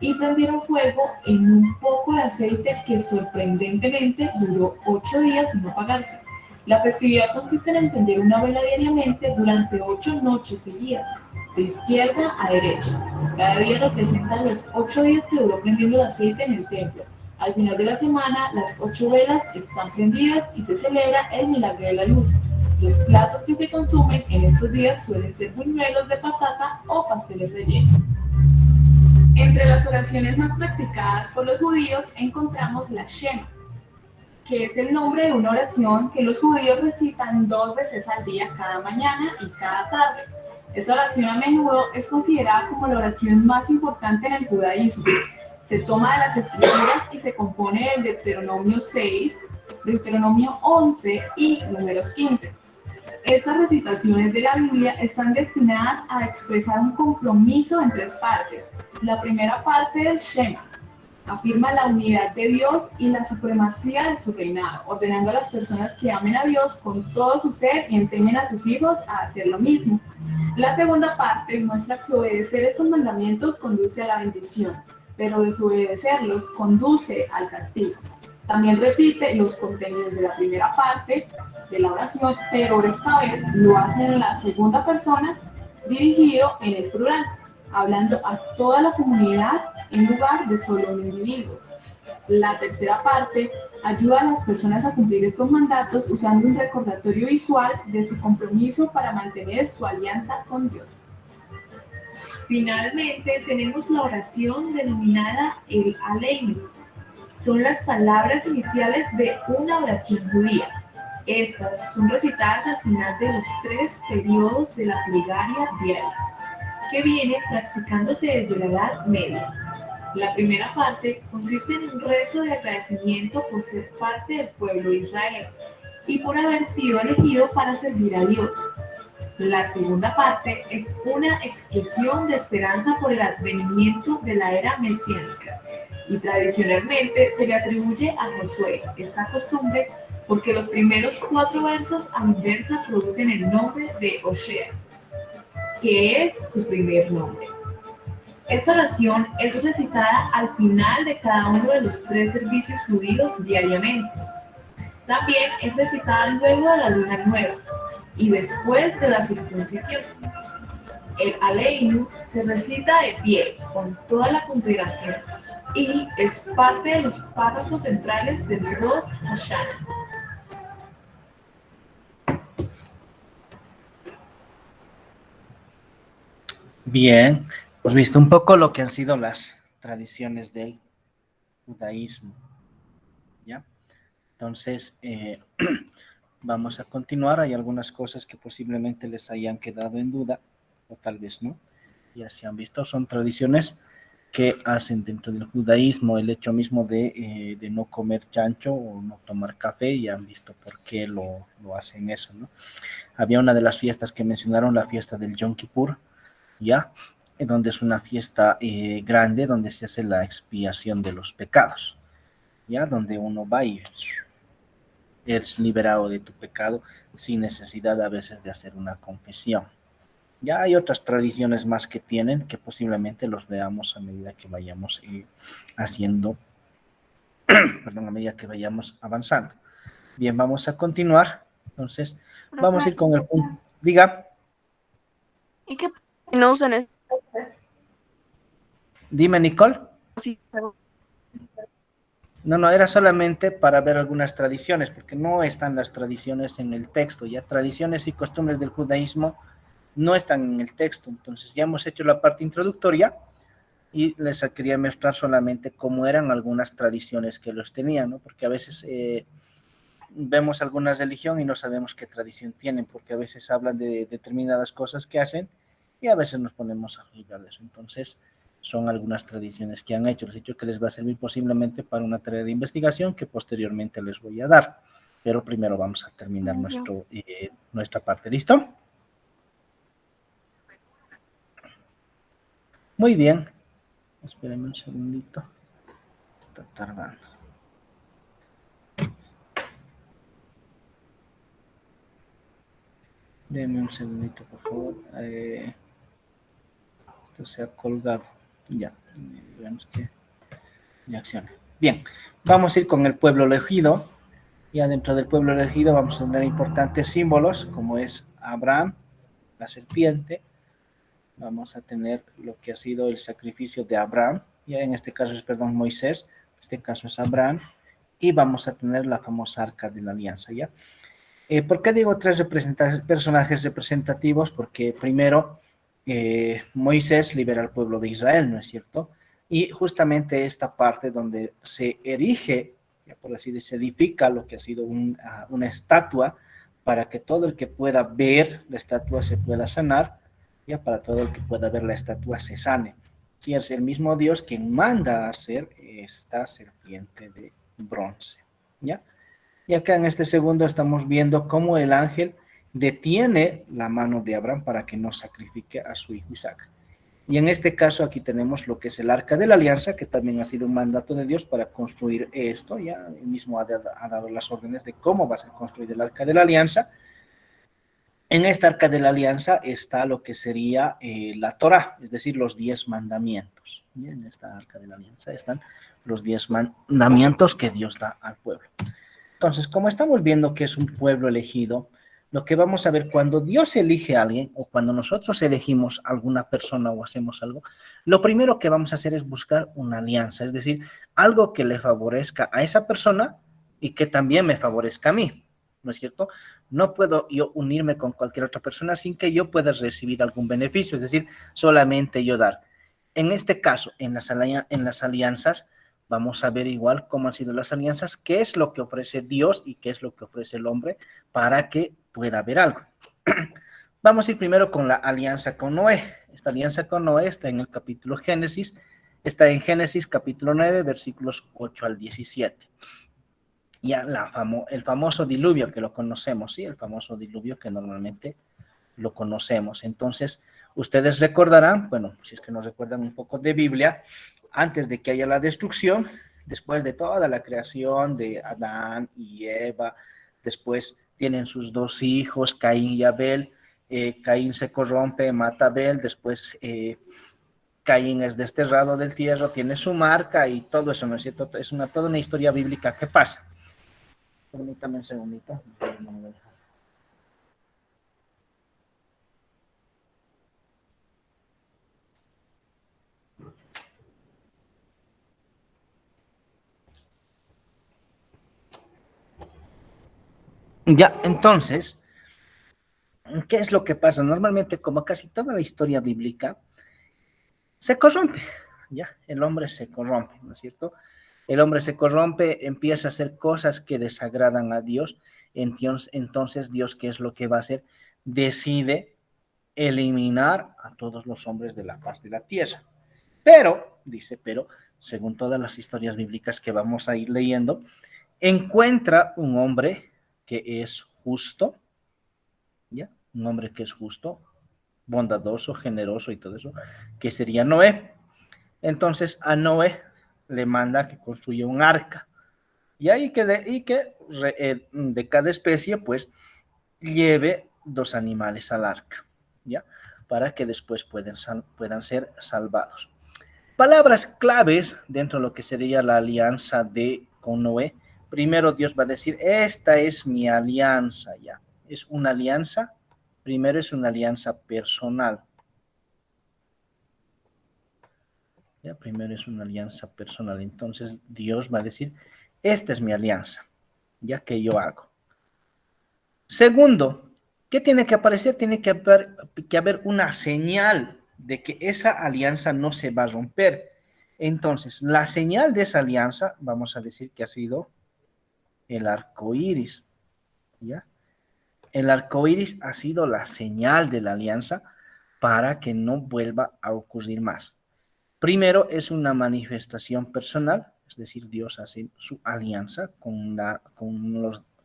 y prendieron fuego en un poco de aceite que sorprendentemente duró 8 días sin apagarse. La festividad consiste en encender una vela diariamente durante 8 noches seguidas, de izquierda a derecha. Cada día representa los 8 días que duró prendiendo el aceite en el templo. Al final de la semana, las 8 velas están prendidas y se celebra el milagro de la luz. Los platos que se consumen en estos días suelen ser buñuelos de patata o pasteles rellenos. Entre las oraciones más practicadas por los judíos encontramos la Shema, que es el nombre de una oración que los judíos recitan 2 veces al día, cada mañana y cada tarde. Esta oración a menudo es considerada como la oración más importante en el judaísmo. Se toma de las escrituras y se compone del Deuteronomio 6, Deuteronomio 11 y Números 15. Estas recitaciones de la Biblia están destinadas a expresar un compromiso en 3 partes. La primera parte del Shema afirma la unidad de Dios y la supremacía de su reinado, ordenando a las personas que amen a Dios con todo su ser y enseñen a sus hijos a hacer lo mismo. La segunda parte muestra que obedecer estos mandamientos conduce a la bendición, pero desobedecerlos conduce al castigo. También repite los contenidos de la primera parte de la oración, pero esta vez lo hace en la segunda persona, dirigido en el plural, hablando a toda la comunidad en lugar de solo un individuo. La tercera parte ayuda a las personas a cumplir estos mandatos usando un recordatorio visual de su compromiso para mantener su alianza con Dios. Finalmente, tenemos la oración denominada el Aleinu. Son las palabras iniciales de una oración judía. Estas son recitadas al final de los 3 periodos de la plegaria diaria, que viene practicándose desde la Edad Media. La primera parte consiste en un rezo de agradecimiento por ser parte del pueblo de Israel y por haber sido elegido para servir a Dios. La segunda parte es una expresión de esperanza por el advenimiento de la era mesiánica y tradicionalmente se le atribuye a Josué esta costumbre porque los primeros 4 versos a la inversa producen el nombre de Oseas, que es su primer nombre. Esta oración es recitada al final de cada uno de los 3 servicios judíos diariamente. También es recitada luego de la luna nueva y después de la circuncisión. El Aleinu se recita de pie con toda la congregación y es parte de los párrafos centrales del Rosh Hashanah. Bien, hemos visto un poco lo que han sido las tradiciones del judaísmo, ¿ya? Entonces, vamos a continuar. Hay algunas cosas que posiblemente les hayan quedado en duda, o tal vez no. Ya se han visto, son tradiciones que hacen dentro del judaísmo. El hecho mismo de no comer chancho o no tomar café, ya han visto por qué lo hacen eso, ¿no? Había una de las fiestas que mencionaron, la fiesta del Yom Kippur, ¿ya? Donde es una fiesta grande, donde se hace la expiación de los pecados, ¿ya? Donde uno va y eres liberado de tu pecado sin necesidad a veces de hacer una confesión. Ya hay otras tradiciones más que tienen, que posiblemente los veamos a medida que vayamos haciendo, perdón, a medida que vayamos avanzando. Bien, vamos a continuar. Entonces, vamos a ir con el punto. Diga. ¿Y qué no usan eso? Dime, Nicole. No, era solamente para ver algunas tradiciones, porque no están las tradiciones en el texto, ya tradiciones y costumbres del judaísmo no están en el texto. Entonces ya hemos hecho la parte introductoria y les quería mostrar solamente cómo eran algunas tradiciones que los tenían, ¿no? Porque a veces vemos alguna religión y no sabemos qué tradición tienen, porque a veces hablan de determinadas cosas que hacen y a veces nos ponemos a juzgar de eso. Entonces, son algunas tradiciones que han hecho. Les he dicho que les va a servir posiblemente para una tarea de investigación que posteriormente les voy a dar. Pero primero vamos a terminar nuestra parte. ¿Listo? Muy bien. Espérenme un segundito. Está tardando. Denme un segundito, por favor. Esto se ha colgado. Ya, veamos que ya acciona. Bien, vamos a ir con el pueblo elegido. Ya dentro del pueblo elegido vamos a tener importantes símbolos, como es Abraham, la serpiente. Vamos a tener lo que ha sido el sacrificio de Abraham. Ya en este caso es, perdón, Moisés. En este caso es Abraham. Y vamos a tener la famosa Arca de la Alianza, ¿ya? ¿Por qué digo tres personajes representativos? Porque primero, Moisés libera al pueblo de Israel, ¿no es cierto? Y justamente esta parte donde se erige, ya por así decirlo, se edifica lo que ha sido una estatua para que todo el que pueda ver la estatua se pueda sanar, ya para todo el que pueda ver la estatua se sane. Y es el mismo Dios quien manda a hacer esta serpiente de bronce, ¿ya? Y acá en este segundo estamos viendo cómo el ángel detiene la mano de Abraham para que no sacrifique a su hijo Isaac. Y en este caso aquí tenemos lo que es el Arca de la Alianza, que también ha sido un mandato de Dios para construir esto. Ya él mismo ha dado las órdenes de cómo va a ser construido el Arca de la Alianza. En esta Arca de la Alianza está lo que sería la Torá, es decir, los 10 mandamientos. Y en esta Arca de la Alianza están los 10 mandamientos que Dios da al pueblo. Entonces, como estamos viendo que es un pueblo elegido, lo que vamos a ver cuando Dios elige a alguien o cuando nosotros elegimos a alguna persona o hacemos algo, lo primero que vamos a hacer es buscar una alianza, es decir, algo que le favorezca a esa persona y que también me favorezca a mí, ¿no es cierto? No puedo yo unirme con cualquier otra persona sin que yo pueda recibir algún beneficio, es decir, solamente yo dar. En este caso, en las alianzas, vamos a ver igual cómo han sido las alianzas, qué es lo que ofrece Dios y qué es lo que ofrece el hombre para que pueda haber algo. Vamos a ir primero con la alianza con Noé. Esta alianza con Noé está en el capítulo Génesis, está en Génesis capítulo 9, versículos 8 al 17. Ya el famoso diluvio que lo conocemos, ¿sí? El famoso diluvio que normalmente lo conocemos. Entonces, ustedes recordarán, bueno, si es que nos recuerdan un poco de Biblia, antes de que haya la destrucción, después de toda la creación de Adán y Eva, después tienen sus dos hijos, Caín y Abel. Caín se corrompe, mata a Abel, después Caín es desterrado del tierra, tiene su marca y todo eso, ¿no es cierto? Es toda una historia bíblica que pasa. Permítame un segundito. Ya, entonces, ¿qué es lo que pasa? Normalmente, como casi toda la historia bíblica, se corrompe, ¿ya? El hombre se corrompe, ¿no es cierto? El hombre se corrompe, empieza a hacer cosas que desagradan a Dios, entonces Dios, ¿qué es lo que va a hacer? Decide eliminar a todos los hombres de la faz de la tierra. Pero, dice, pero, según todas las historias bíblicas que vamos a ir leyendo, encuentra un hombre que es justo, ¿ya? Un hombre que es justo, bondadoso, generoso y todo eso, que sería Noé. Entonces a Noé le manda que construya un arca. Y ahí de cada especie, pues, lleve 2 animales al arca, ¿ya? Para que después puedan ser salvados. Palabras claves dentro de lo que sería la alianza con Noé. Primero Dios va a decir, esta es mi alianza, ya. Es una alianza, primero es una alianza personal. ¿Ya? Primero es una alianza personal. Entonces Dios va a decir, esta es mi alianza, ya que yo hago. Segundo, ¿qué tiene que aparecer? Tiene que haber una señal de que esa alianza no se va a romper. Entonces, la señal de esa alianza, vamos a decir que ha sido el arco iris, ¿ya? El arco iris ha sido la señal de la alianza para que no vuelva a ocurrir más. Primero es una manifestación personal, es decir, Dios hace su alianza con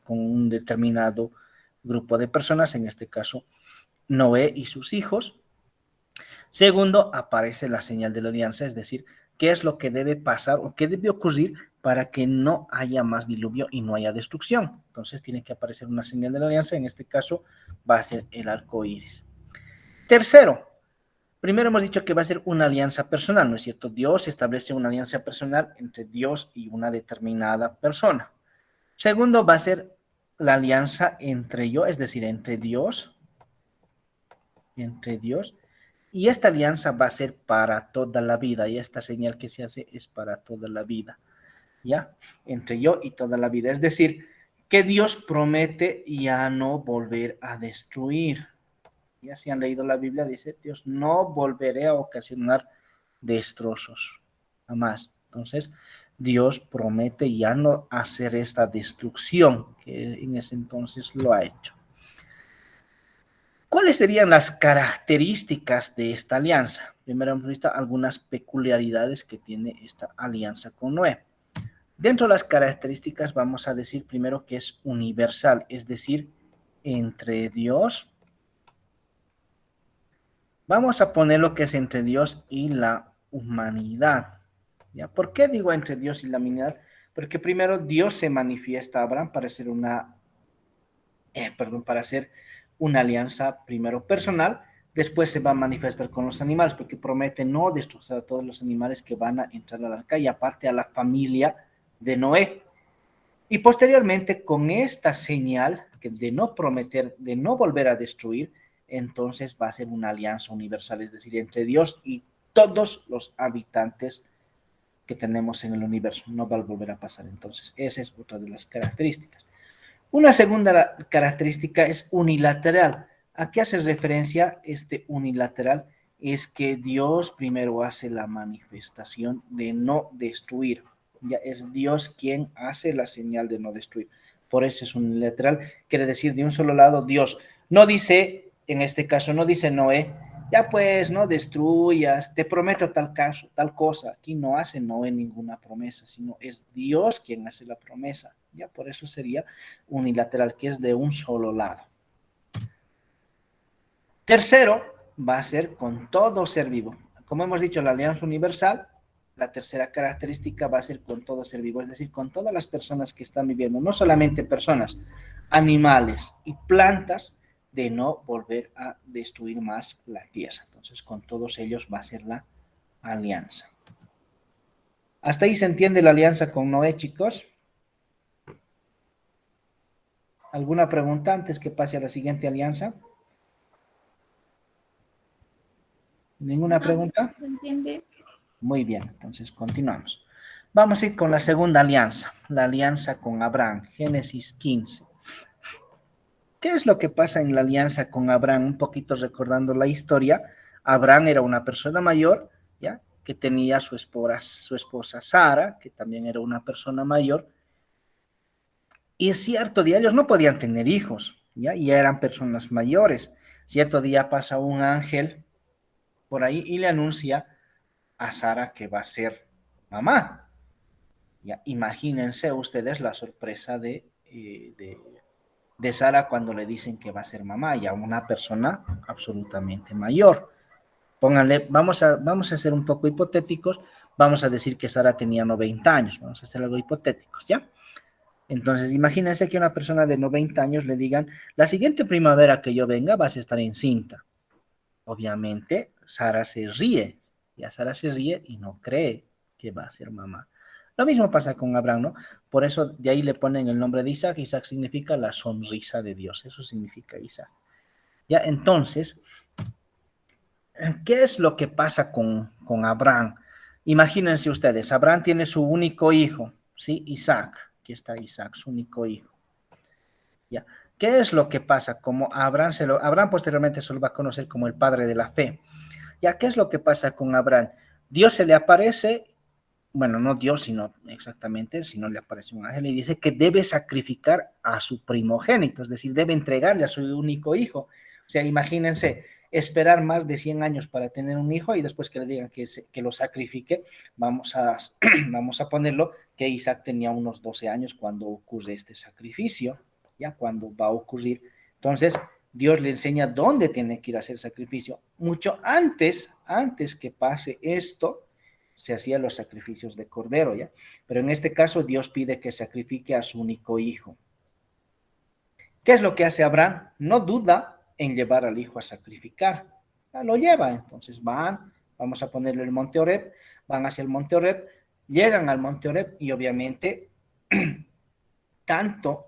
un determinado grupo de personas, en este caso Noé y sus hijos. Segundo, aparece la señal de la alianza, es decir, qué es lo que debe pasar o qué debe ocurrir para que no haya más diluvio y no haya destrucción. Entonces tiene que aparecer una señal de la alianza, en este caso va a ser el arco iris. Tercero, primero hemos dicho que va a ser una alianza personal, ¿no es cierto? Dios establece una alianza personal entre Dios y una determinada persona. Segundo, va a ser la alianza entre yo, es decir, entre Dios, y esta alianza va a ser para toda la vida, y esta señal que se hace es para toda la vida, ¿ya? Entre yo y toda la vida, es decir, que Dios promete ya no volver a destruir. Ya si han leído la Biblia, dice, Dios, no volveré a ocasionar destrozos, jamás. Entonces, Dios promete ya no hacer esta destrucción, que en ese entonces lo ha hecho. ¿Cuáles serían las características de esta alianza? Primero hemos visto algunas peculiaridades que tiene esta alianza con Noé. Dentro de las características vamos a decir primero que es universal, es decir, entre Dios. Vamos a poner lo que es entre Dios y la humanidad. ¿Ya? ¿Por qué digo entre Dios y la humanidad? Porque primero Dios se manifiesta a Abraham para hacer una alianza primero personal, después se va a manifestar con los animales, porque promete no destrozar a todos los animales que van a entrar al arca y aparte a la familia de Noé. Y posteriormente, con esta señal de no prometer, de no volver a destruir, entonces va a ser una alianza universal, es decir, entre Dios y todos los habitantes que tenemos en el universo. No va a volver a pasar. Entonces, esa es otra de las características. Una segunda característica es unilateral. ¿A qué hace referencia este unilateral? Es que Dios primero hace la manifestación de no destruir. Ya es Dios quien hace la señal de no destruir. Por eso es unilateral. Quiere decir, de un solo lado, Dios no dice, en este caso, no dice Noé, ya pues no destruyas, te prometo tal caso, tal cosa. Aquí no hace Noé ninguna promesa, sino es Dios quien hace la promesa. Ya por eso sería unilateral, que es de un solo lado. Tercero, va a ser con todo ser vivo. Como hemos dicho, la alianza universal, la tercera característica va a ser con todo ser vivo, es decir, con todas las personas que están viviendo, no solamente personas, animales y plantas, de no volver a destruir más la tierra. Entonces, con todos ellos va a ser la alianza. ¿Hasta ahí se entiende la alianza con Noé, chicos? ¿Alguna pregunta antes que pase a la siguiente alianza? ¿Ninguna pregunta? ¿Se entiende? Muy bien, entonces continuamos. Vamos a ir con la segunda alianza, la alianza con Abraham, Génesis 15. ¿Qué es lo que pasa en la alianza con Abraham? Un poquito recordando la historia. Abraham era una persona mayor, ¿ya? Que tenía su esposa Sara, que también era una persona mayor. Y cierto día ellos no podían tener hijos, ¿ya? Y eran personas mayores. Cierto día pasa un ángel por ahí y le anuncia a Sara que va a ser mamá. ¿Ya? Imagínense ustedes la sorpresa de Sara cuando le dicen que va a ser mamá, y a una persona absolutamente mayor. Pónganle, vamos a ser un poco hipotéticos, vamos a decir que Sara tenía 90 años, vamos a hacer algo hipotéticos, ¿ya? Entonces, imagínense que a una persona de 90 años le digan, la siguiente primavera que yo venga vas a estar encinta. Obviamente, Sara se ríe, ya Sara se ríe y no cree que va a ser mamá. Lo mismo pasa con Abraham, ¿no? Por eso de ahí le ponen el nombre de Isaac. Isaac significa la sonrisa de Dios. Eso significa Isaac. Ya, entonces, ¿qué es lo que pasa con Abraham? Imagínense ustedes, Abraham tiene su único hijo, ¿sí? Isaac. Aquí está Isaac, su único hijo. Ya. ¿Qué es lo que pasa? Como Abraham posteriormente se lo va a conocer como el padre de la fe. Ya, ¿qué es lo que pasa con Abraham? Dios se le aparece. Bueno, no Dios, sino exactamente, sino le aparece un ángel y dice que debe sacrificar a su primogénito, es decir, debe entregarle a su único hijo. O sea, imagínense, esperar más de 100 años para tener un hijo y después que le digan que lo sacrifique, vamos a ponerlo que Isaac tenía unos 12 años cuando ocurre este sacrificio, ya cuando va a ocurrir. Entonces, Dios le enseña dónde tiene que ir a hacer sacrificio. Mucho antes que pase esto, se hacían los sacrificios de cordero, ¿ya? Pero en este caso Dios pide que sacrifique a su único hijo. ¿Qué es lo que hace Abraham? No duda en llevar al hijo a sacrificar. Lo lleva, entonces vamos a ponerle el monte Oreb, van hacia el monte Oreb, llegan al monte Oreb y obviamente tanto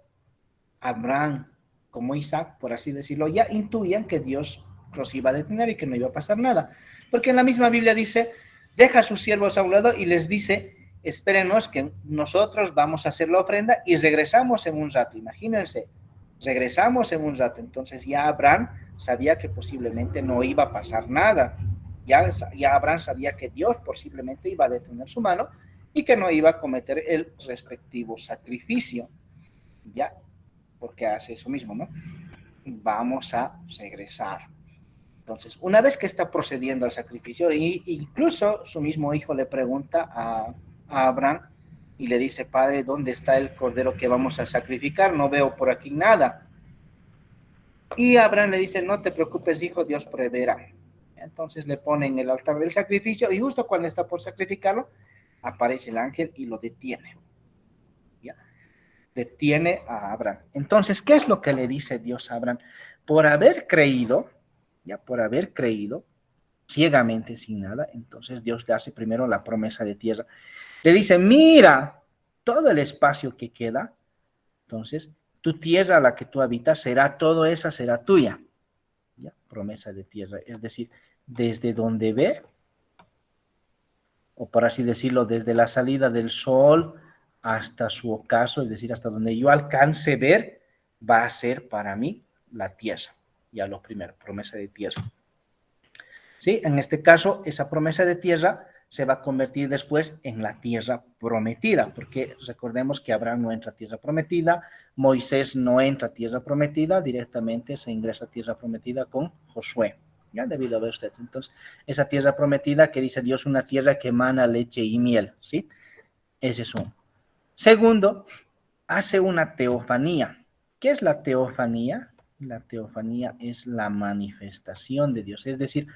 Abraham como Isaac, por así decirlo, ya intuían que Dios los iba a detener y que no iba a pasar nada. Porque en la misma Biblia dice, deja a sus siervos a un lado y les dice, espérenos que nosotros vamos a hacer la ofrenda y regresamos en un rato. Imagínense, regresamos en un rato. Entonces ya Abraham sabía que posiblemente no iba a pasar nada. Ya Abraham sabía que Dios posiblemente iba a detener su mano y que no iba a cometer el respectivo sacrificio. Ya, porque hace eso mismo, ¿no? Vamos a regresar. Entonces, una vez que está procediendo al sacrificio, incluso su mismo hijo le pregunta a Abraham y le dice, padre, ¿dónde está el cordero que vamos a sacrificar? No veo por aquí nada. Y Abraham le dice, no te preocupes, hijo, Dios proveerá. Entonces le ponen el altar del sacrificio y justo cuando está por sacrificarlo, aparece el ángel y lo detiene. ¿Ya? Detiene a Abraham. Entonces, ¿qué es lo que le dice Dios a Abraham? Por haber creído, ciegamente, sin nada, entonces Dios le hace primero la promesa de tierra. Le dice, mira, todo el espacio que queda, entonces, tu tierra a la que tú habitas, todo esa será tuya. ¿Ya? Promesa de tierra, es decir, desde donde ve, o por así decirlo, desde la salida del sol hasta su ocaso, es decir, hasta donde yo alcance ver, va a ser para mí la tierra. Ya lo primero, promesa de tierra. ¿Sí? En este caso, esa promesa de tierra se va a convertir después en la tierra prometida, porque recordemos que Abraham no entra a tierra prometida, Moisés no entra a tierra prometida, directamente se ingresa a tierra prometida con Josué, ya debido a ver ustedes. Entonces, esa tierra prometida que dice Dios, una tierra que emana leche y miel, ¿sí? Ese es uno. Segundo, hace una teofanía. ¿Qué es la teofanía? La teofanía es la manifestación de Dios, es decir,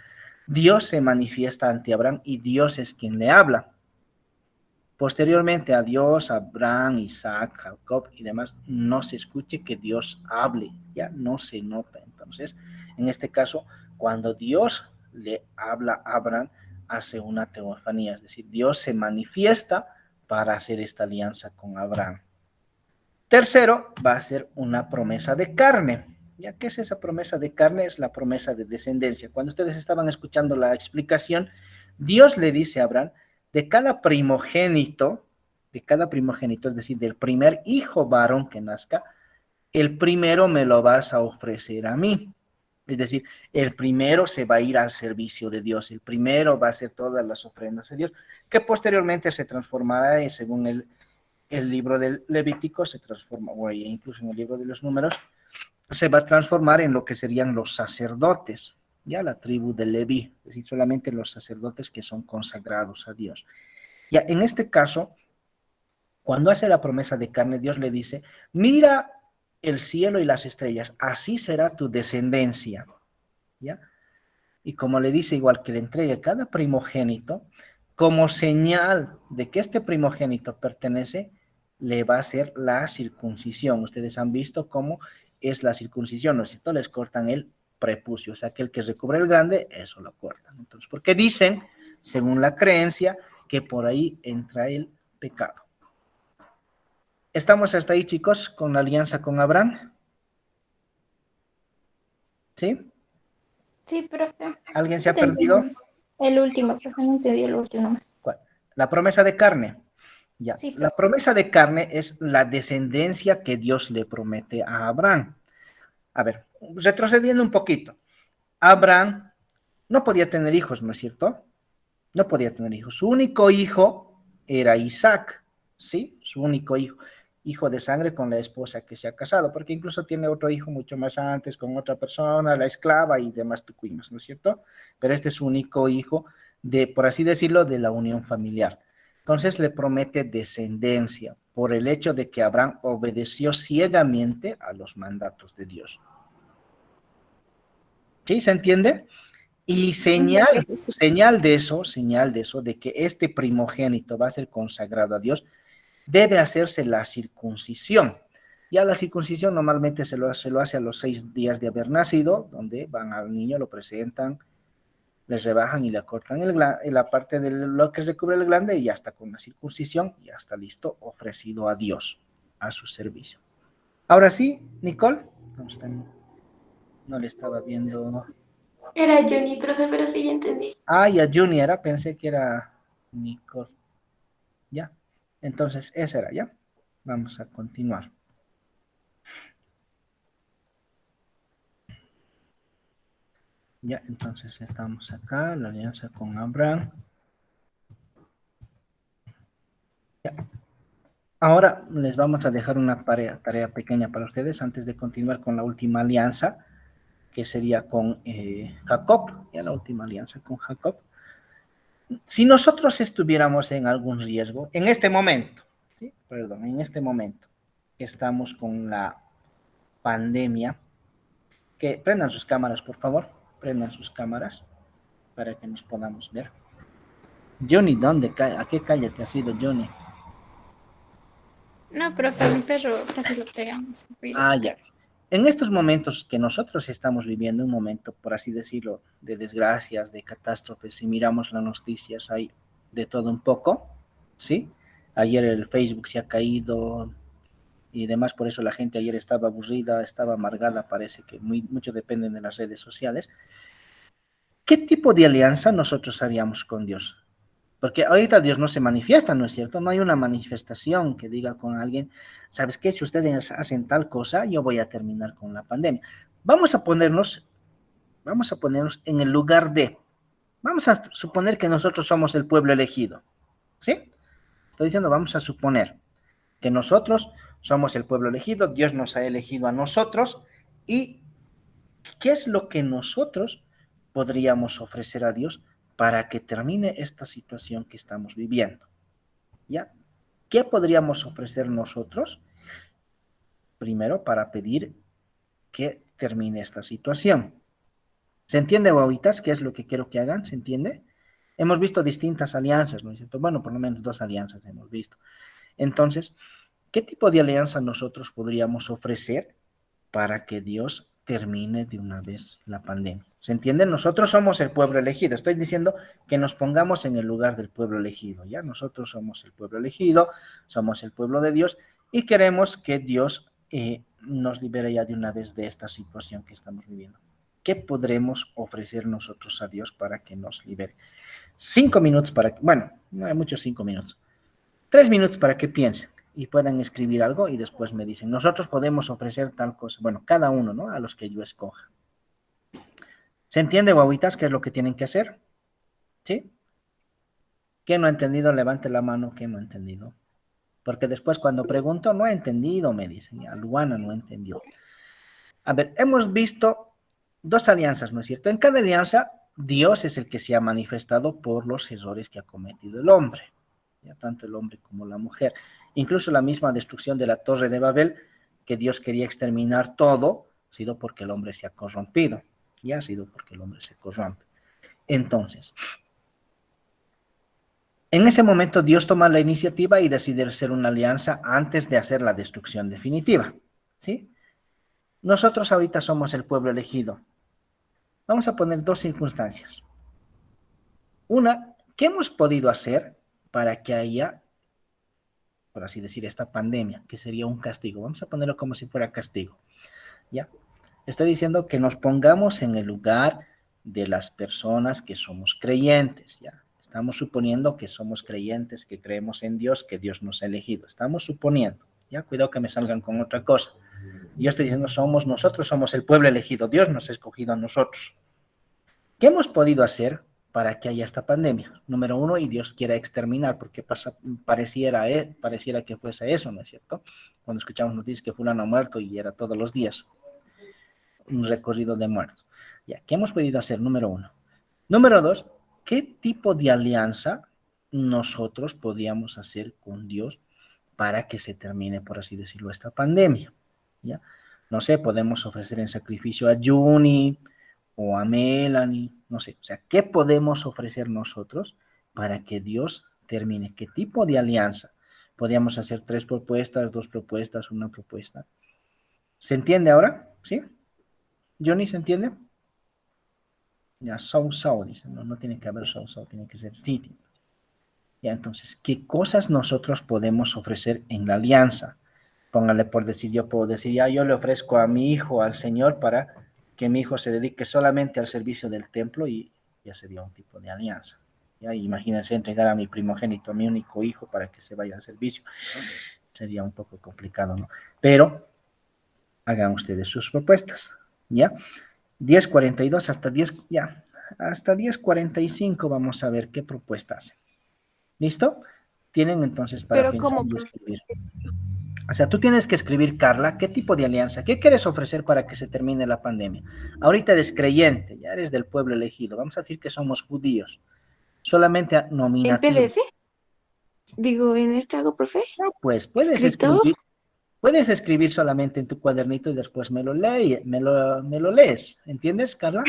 Dios se manifiesta ante Abraham y Dios es quien le habla. Posteriormente a Dios, Abraham, Isaac, Jacob y demás, no se escuche que Dios hable, ya no se nota. Entonces, en este caso, cuando Dios le habla a Abraham, hace una teofanía, es decir, Dios se manifiesta para hacer esta alianza con Abraham. Tercero, va a ser una promesa de carne. ¿Ya qué es esa promesa de carne? Es la promesa de descendencia. Cuando ustedes estaban escuchando la explicación, Dios le dice a Abraham, de cada primogénito, es decir, del primer hijo varón que nazca, el primero me lo vas a ofrecer a mí. Es decir, el primero se va a ir al servicio de Dios, el primero va a hacer todas las ofrendas de Dios, que posteriormente se transformará, según el libro del Levítico, se transforma, o incluso en el libro de los Números, se va a transformar en lo que serían los sacerdotes, ya la tribu de Leví, es decir, solamente los sacerdotes que son consagrados a Dios. Ya en este caso, cuando hace la promesa de carne, Dios le dice, mira el cielo y las estrellas, así será tu descendencia, ¿ya? Y como le dice, igual que le entregue cada primogénito, como señal de que este primogénito pertenece, le va a hacer la circuncisión. Ustedes han visto cómo es la circuncisión, ¿no es cierto? Les cortan el prepucio, o sea, aquel que recubre el grande, eso lo cortan. Entonces, porque dicen, según la creencia, que por ahí entra el pecado. ¿Estamos hasta ahí, chicos, con la alianza con Abraham? ¿Sí? Sí, profe. ¿Alguien se ha perdido? El último, profe, no entendí el último. ¿Cuál? La promesa de carne. Ya. Sí, La promesa de carne es la descendencia que Dios le promete a Abraham. A ver, retrocediendo un poquito. Abraham no podía tener hijos, ¿no es cierto? No podía tener hijos. Su único hijo era Isaac, ¿sí? Su único hijo de sangre con la esposa que se ha casado, porque incluso tiene otro hijo mucho más antes con otra persona, la esclava y demás tucuimas, ¿no es cierto? Pero este es su único hijo de, por así decirlo, de la unión familiar. Entonces le promete descendencia por el hecho de que Abraham obedeció ciegamente a los mandatos de Dios. ¿Sí? ¿Se entiende? Y señal de eso, de que este primogénito va a ser consagrado a Dios, debe hacerse la circuncisión. Ya la circuncisión normalmente se lo hace a los 6 días de haber nacido, donde van al niño, lo presentan, les rebajan y le cortan la parte de lo que recubre el glande y ya está con la circuncisión, ya está listo, ofrecido a Dios, a su servicio. Ahora sí, Nicole, no le estaba viendo. Era Johnny, profe, pero sí, ya entendí. Ah, ya Juni era, pensé que era Nicole. Ya, entonces esa era, ya. Vamos a continuar. Ya, entonces estamos acá, la alianza con Abraham. Ya. Ahora les vamos a dejar una tarea pequeña para ustedes antes de continuar con la última alianza, que sería con Jacob, ya la última alianza con Jacob. Si nosotros estuviéramos en algún riesgo, en este momento, ¿sí? Perdón, en este momento, que estamos con la pandemia, que prendan sus cámaras, por favor, prendan sus cámaras para que nos podamos ver. Johnny, ¿a qué calle te has ido, Johnny? No, profe, mi perro casi lo pegamos. Ah, ya. En estos momentos que nosotros estamos viviendo, un momento, por así decirlo, de desgracias, de catástrofes, si miramos las noticias, hay de todo un poco, ¿sí? Ayer el Facebook se ha caído y demás, por eso la gente ayer estaba aburrida, estaba amargada, parece que mucho dependen de las redes sociales. ¿Qué tipo de alianza nosotros haríamos con Dios? Porque ahorita Dios no se manifiesta, ¿no es cierto? No hay una manifestación que diga con alguien, ¿sabes qué? Si ustedes hacen tal cosa, yo voy a terminar con la pandemia. Vamos a ponernos en el lugar de, vamos a suponer que nosotros somos el pueblo elegido, ¿sí? Estoy diciendo, vamos a suponer que nosotros somos el pueblo elegido, Dios nos ha elegido a nosotros, y ¿qué es lo que nosotros podríamos ofrecer a Dios para que termine esta situación que estamos viviendo? ¿Ya? ¿Qué podríamos ofrecer nosotros? Primero, para pedir que termine esta situación. ¿Se entiende, guaguitas? ¿Qué es lo que quiero que hagan? ¿Se entiende? Hemos visto distintas alianzas, ¿no es cierto? Bueno, por lo menos 2 alianzas hemos visto. Entonces, ¿qué tipo de alianza nosotros podríamos ofrecer para que Dios termine de una vez la pandemia? ¿Se entiende? Nosotros somos el pueblo elegido. Estoy diciendo que nos pongamos en el lugar del pueblo elegido, ¿ya? Nosotros somos el pueblo elegido, somos el pueblo de Dios y queremos que Dios nos libere ya de una vez de esta situación que estamos viviendo. ¿Qué podremos ofrecer nosotros a Dios para que nos libere? 5 minutos bueno, no hay muchos 5 minutos. 3 minutos para que piensen y puedan escribir algo y después me dicen, nosotros podemos ofrecer tal cosa. Bueno, cada uno, ¿no? A los que yo escoja. ¿Se entiende, guaguitas, qué es lo que tienen que hacer? ¿Sí? ¿Quién no ha entendido? Levante la mano. ¿Quién no ha entendido? Porque después cuando pregunto, no he entendido, me dicen. Ya, Luana no entendió. A ver, hemos visto 2 alianzas, ¿no es cierto? En cada alianza, Dios es el que se ha manifestado por los errores que ha cometido el hombre. Ya tanto el hombre como la mujer. Incluso la misma destrucción de la Torre de Babel, que Dios quería exterminar todo, ha sido porque el hombre se ha corrompido. Ya ha sido porque el hombre se corrompe. Entonces, en ese momento Dios toma la iniciativa y decide hacer una alianza antes de hacer la destrucción definitiva. ¿Sí? Nosotros ahorita somos el pueblo elegido. Vamos a poner 2 circunstancias. Una, ¿qué hemos podido hacer para que haya, por así decir, esta pandemia, que sería un castigo? Vamos a ponerlo como si fuera castigo. ¿Ya? Estoy diciendo que nos pongamos en el lugar de las personas que somos creyentes, ¿ya? Estamos suponiendo que somos creyentes, que creemos en Dios, que Dios nos ha elegido. Estamos suponiendo, ¿ya? Cuidado que me salgan con otra cosa. Yo estoy diciendo, nosotros somos el pueblo elegido. Dios nos ha escogido a nosotros. ¿Qué hemos podido hacer para que haya esta pandemia? Número 1, y Dios quiera exterminar, porque pareciera que fuese eso, ¿no es cierto? Cuando escuchamos noticias que fulano ha muerto y era todos los días un recorrido de muertos. Ya, ¿qué hemos podido hacer? Número 1. Número 2, ¿qué tipo de alianza nosotros podíamos hacer con Dios para que se termine, por así decirlo, esta pandemia? ¿Ya? No sé, podemos ofrecer en sacrificio a Juni, o a Melanie, no sé. O sea, ¿qué podemos ofrecer nosotros para que Dios termine? ¿Qué tipo de alianza? Podríamos hacer 3 propuestas, 2 propuestas, una propuesta. ¿Se entiende ahora? ¿Sí? ¿Johnny se entiende? Ya, so, dice. No, no tiene que haber so, tiene que ser sí. Ya, entonces, ¿qué cosas nosotros podemos ofrecer en la alianza? Póngale por decir, yo puedo decir, ya yo le ofrezco a mi hijo al Señor para que mi hijo se dedique solamente al servicio del templo y ya sería un tipo de alianza. Ya, imagínense entregar a mi primogénito, a mi único hijo, para que se vaya al servicio. Sería un poco complicado, ¿no? Pero hagan ustedes sus propuestas, ¿ya? 10:42 hasta 10, ya, hasta 10:45 vamos a ver qué propuesta hacen. ¿Listo? Tienen entonces para Pero pensar ¿cómo, y profe? escribir. O sea, tú tienes que escribir, Carla, qué tipo de alianza, qué quieres ofrecer para que se termine la pandemia. Ahorita eres creyente, ya eres del pueblo elegido. Vamos a decir que somos judíos, solamente ¿En nominativo. PDF? Digo, ¿en este hago, profe? No, pues ¿Escrito? puedes escribir solamente en tu cuadernito y después me lo lees. ¿Entiendes, Carla?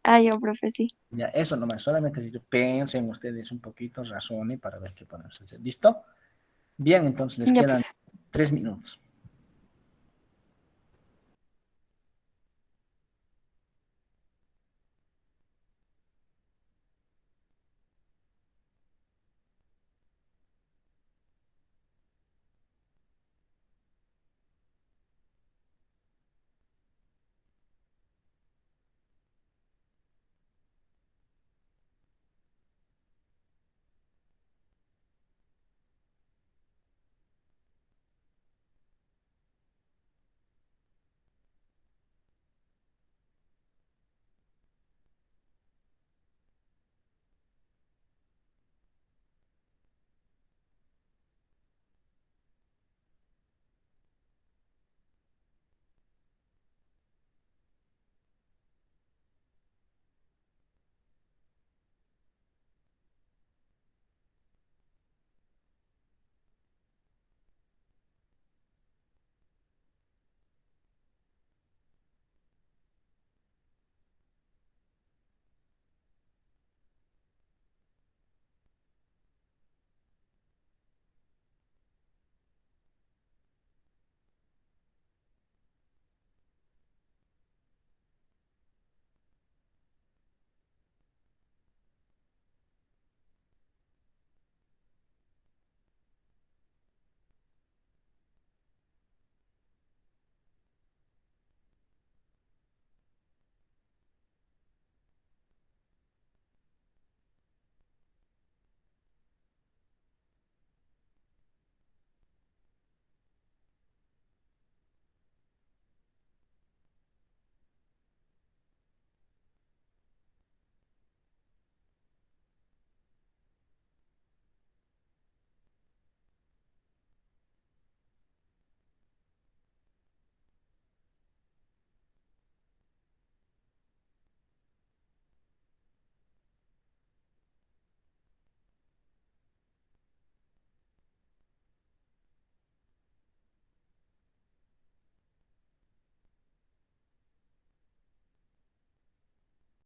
Ah, yo, profe, sí. Ya, eso nomás, solamente piensen ustedes un poquito, razonen para ver qué podemos hacer. ¿Listo? Bien, entonces les Ya, quedan profe. 3 minutos.